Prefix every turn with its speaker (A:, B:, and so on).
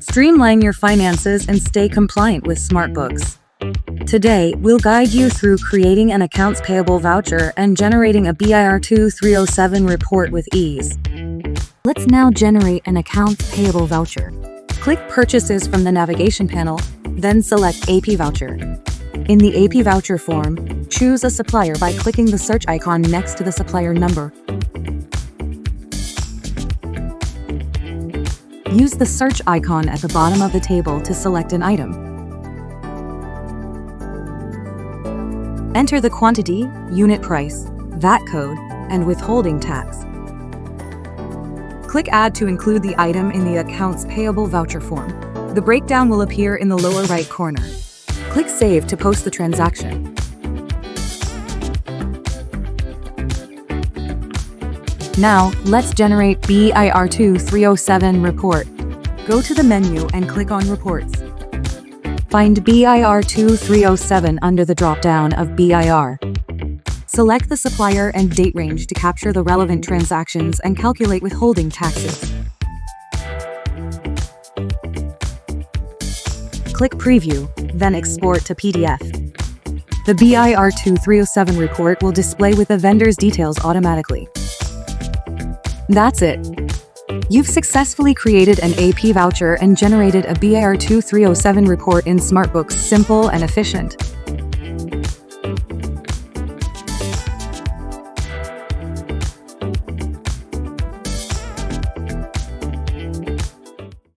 A: Streamline your finances and stay compliant with Smartbooks. Today, we'll guide you through creating an accounts payable voucher and generating a BIR 2307 report with ease. Let's now generate an accounts payable voucher. Click Purchases from the navigation panel, then select AP Voucher. In the AP Voucher form, choose a supplier by clicking the search icon next to the supplier number. Use the search icon at the bottom of the table to select an item. Enter the quantity, unit price, VAT code, and withholding tax. Click Add to include the item in the Accounts Payable Voucher form. The breakdown will appear in the lower right corner. Click Save to post the transaction. Now, let's generate BIR 2307 report. Go to the menu and click on Reports. Find BIR 2307 under the drop-down of BIR. Select the supplier and date range to capture the relevant transactions and calculate withholding taxes. Click Preview, then export to PDF. The BIR 2307 report will display with the vendor's details automatically. That's it. You've successfully created an AP voucher and generated a BIR 2307 report in Smartbooks, simple and efficient.